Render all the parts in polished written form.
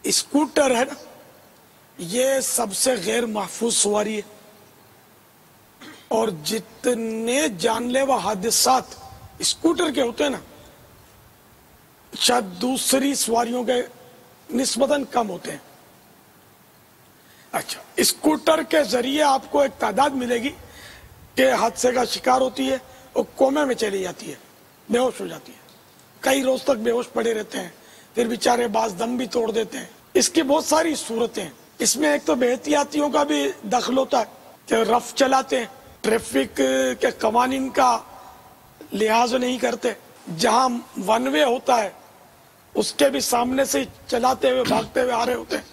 Scooter ہے نا، یہ سب سے غیر محفوظ سواری ہے، اور جتنے جان لیوا حادثات اسکوٹر کے ہوتے ہیں نا، شاید دوسری سواریوں کے نسبتاً کم ہوتے ہیں۔ اچھا، اسکوٹر کے ذریعے آپ کو ایک تعداد ملے گی کہ حادثے کا شکار ہوتی ہے اور کومے میں چلی جاتی ہے، بے ہوش ہو جاتی ہے، کئی روز تک بے ہوش پڑے رہتے ہیں، پھر بیچارے بعض دم بھی توڑ دیتے ہیں۔ اس کی بہت ساری صورتیں ہیں۔ اس میں ایک تو بے احتیاطیوں کا بھی دخل ہوتا ہے کہ رف چلاتے ہیں، ٹریفک کے قوانین کا لحاظ نہیں کرتے، جہاں ون وے ہوتا ہے اس کے بھی سامنے سے چلاتے ہوئے بھاگتے ہوئے آ رہے ہوتے ہیں،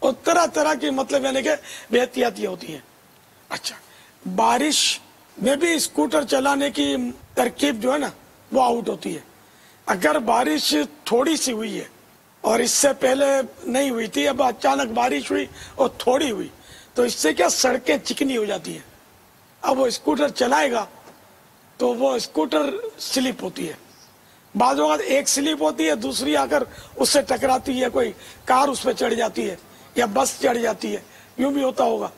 اور طرح طرح کی مطلب یعنی کہ بے احتیاطیاں ہوتی ہیں۔ اچھا، بارش میں بھی اسکوٹر چلانے کی ترکیب جو ہے نا وہ آؤٹ ہوتی ہے۔ اگر بارش تھوڑی سی ہوئی ہے اور اس سے پہلے نہیں ہوئی تھی، اب اچانک بارش ہوئی اور تھوڑی ہوئی، تو اس سے کیا سڑکیں چکنی ہو جاتی ہیں۔ اب وہ اسکوٹر چلائے گا تو وہ اسکوٹر سلپ ہوتی ہے، بعض اوقات ایک سلپ ہوتی ہے، دوسری آ کر اس سے ٹکراتی ہے، کوئی کار اس پہ چڑھ جاتی ہے یا بس چڑھ جاتی ہے، یوں بھی ہوتا ہوگا۔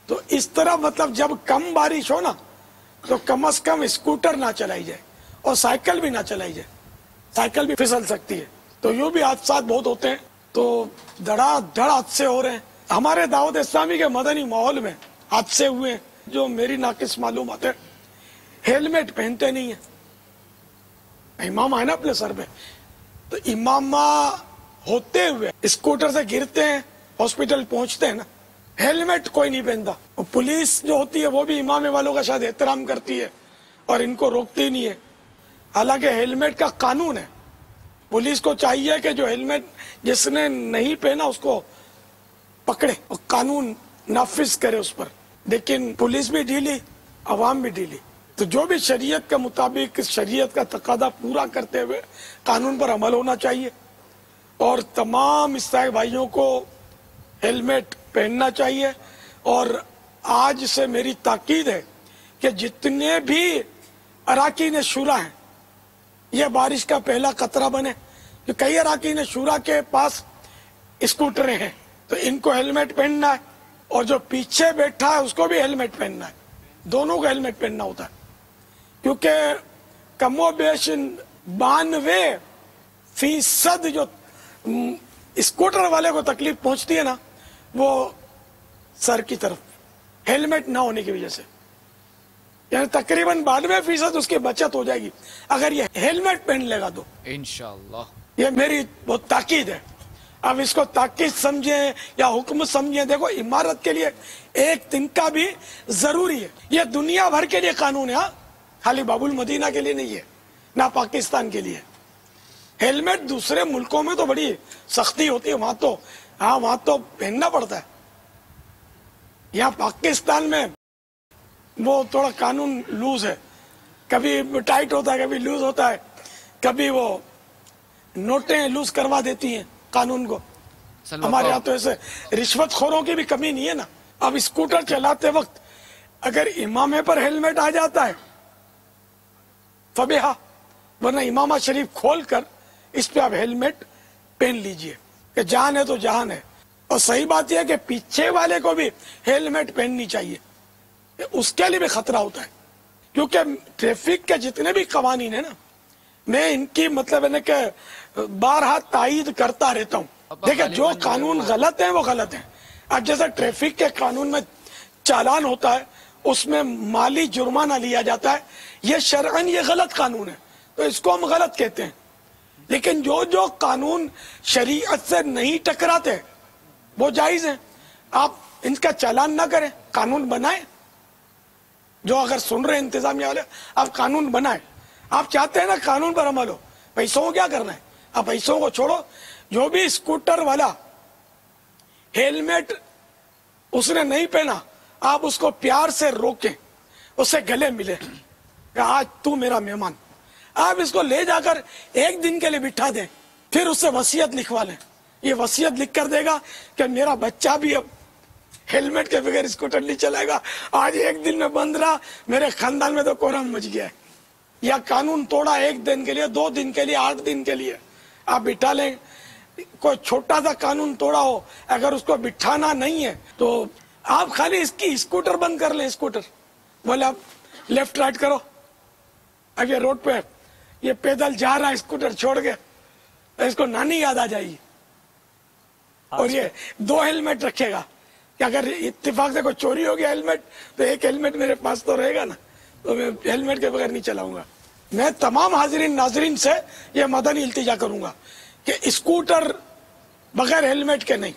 تو اس طرح مطلب جب کم بارش ہو نا تو کم از کم اسکوٹر نہ چلائی جائے، اور سائیکل بھی نہ چلائی جائے، سائیکل بھی پھسل سکتی ہے۔ تو یوں بھی حادثات بہت ہوتے ہیں، تو دھڑا دھڑ حادثے ہو رہے ہیں۔ ہمارے دعوت اسلامی کے مدنی ماحول میں حادثے ہوئے ہیں جو میری ناقص معلومات ہے، ہیلمٹ پہنتے نہیں ہیں، امامہ ہے نا اپنے سر پہ، تو امامہ ہوتے ہوئے اسکوٹر سے گرتے ہیں، ہاسپٹل پہنچتے ہیں نا، ہیلمٹ کوئی نہیں پہنتا۔ اور پولیس جو ہوتی ہے وہ بھی امامے والوں کا شاید احترام کرتی ہے اور ان کو روکتی نہیں ہے، حالانکہ ہیلمٹ کا قانون ہے۔ پولیس کو چاہیے کہ جو ہیلمٹ جس نے نہیں پہنا اس کو پکڑے اور قانون نافذ کرے اس پر، لیکن پولیس بھی ڈھیلی، عوام بھی ڈھیلی۔ تو جو بھی شریعت کے مطابق شریعت کا تقاضا پورا کرتے ہوئے قانون پر عمل ہونا چاہیے، اور تمام عیسائی بھائیوں کو ہیلمٹ پہننا چاہیے۔ اور آج سے میری تاکید ہے کہ جتنے بھی اراکین شورا ہیں یہ بارش کا پہلا قطرہ بنے، کہ کئی اراکین شورا کے پاس اسکوٹریں ہیں، تو ان کو ہیلمٹ پہننا ہے، اور جو پیچھے بیٹھا ہے اس کو بھی ہیلمٹ پہننا ہے، دونوں کو ہیلمٹ پہننا ہوتا ہے، کیونکہ کم و بیش 92% جو اسکوٹر والے کو تکلیف پہنچتی ہے نا وہ سر کی طرف ہیلمٹ نہ ہونے کی وجہ سے، یعنی تقریباً 92% اس کی بچت ہو جائے گی اگر یہ ہیلمٹ پہن لے گا تو انشاءاللہ۔ یہ میری بہت تاکید ہے۔ اب اس کو تاکید سمجھیں یا حکم سمجھیں، دیکھو عمارت کے لیے ایک دن کا بھی ضروری ہے، یہ دنیا بھر کے لیے قانون ہے، خالی باب المدینہ کے لیے نہیں ہے، نہ پاکستان کے لیے۔ ہیلمٹ دوسرے ملکوں میں تو بڑی سختی ہوتی ہے، وہاں تو پہننا پڑتا ہے، یہاں پاکستان میں وہ تھوڑا قانون لوز ہے، کبھی ٹائٹ ہوتا ہے، کبھی لوز ہوتا ہے، کبھی وہ نوٹیں لوز کروا دیتی ہیں قانون کو۔ ہمارے یہاں تو ایسے رشوت خوروں کی بھی کمی نہیں ہے نا۔ اب اسکوٹر چلاتے وقت اگر امامے پر ہیلمٹ آ جاتا ہے فبیہا، ورنہ امامہ شریف کھول کر اس پہ آپ ہیلمٹ پہن لیجئے، کہ جان ہے تو جان ہے۔ اور صحیح بات یہ ہے کہ پیچھے والے کو بھی ہیلمٹ پہننی چاہیے، اس کے لیے بھی خطرہ ہوتا ہے، کیونکہ ٹریفک کے جتنے بھی قوانین ہیں نا میں ان کی مطلب ہے کہ بارہا تائید کرتا رہتا ہوں۔ دیکھیں جو قانون غلط ہیں وہ غلط ہیں۔ اب جیسے ٹریفک کے قانون میں چالان ہوتا ہے، اس میں مالی جرمانہ لیا جاتا ہے، یہ شرعاً یہ غلط قانون ہے تو اس کو ہم غلط کہتے ہیں۔ لیکن جو قانون شریعت سے نہیں ٹکراتے وہ جائز ہیں، آپ ان کا چالان نہ کریں، قانون بنائیں۔ جو اگر سن رہے انتظامیہ والے، آپ قانون بنائیں۔ آپ چاہتے ہیں نا قانون پر عمل ہو، پیسوں کو کیا کرنا ہے؟ آپ پیسوں کو چھوڑو، جو بھی اسکوٹر والا ہیلمٹ اس نے نہیں پہنا آپ اس کو پیار سے روکیں، اسے گلے ملے کہ آج تو میرا مہمان۔ آپ اس کو لے جا کر ایک دن کے لیے بٹھا دیں، پھر اس سے وصیت لکھوا لیں، یہ وصیت لکھ کر دے گا کہ میرا بچہ بھی اب ہیلمٹ کے بغیر اسکوٹر نہیں چلائے گا، آج ایک دن میں بند رہا، میرے خاندان میں تو کورم مچ گیا ہے۔ یا قانون توڑا ایک دن کے لیے، 2 دن کے لیے، 8 دن کے لیے، آپ بٹھا لیں، کوئی چھوٹا سا قانون توڑا ہو، اگر اس کو بٹھانا نہیں ہے تو آپ خالی اس کی اسکوٹر بند کر لیں. اسکوٹر بولے آپ لیفٹ رائٹ کرو، اب یہ روڈ پہ یہ پیدل جا رہا ہے اسکوٹر چھوڑ کے، اس کو نانی یاد آ جائے گی. اور یہ 2 ہیلمٹ رکھے گا کہ اگر اتفاق سے کوئی چوری ہو گیا ہیلمٹ تو ایک ہیلمٹ میرے پاس تو رہے گا نا، تو میں ہیلمٹ کے بغیر نہیں چلاؤں گا. میں تمام حاضرین ناظرین سے یہ مدنی التجا کروں گا کہ اسکوٹر بغیر ہیلمٹ کے نہیں.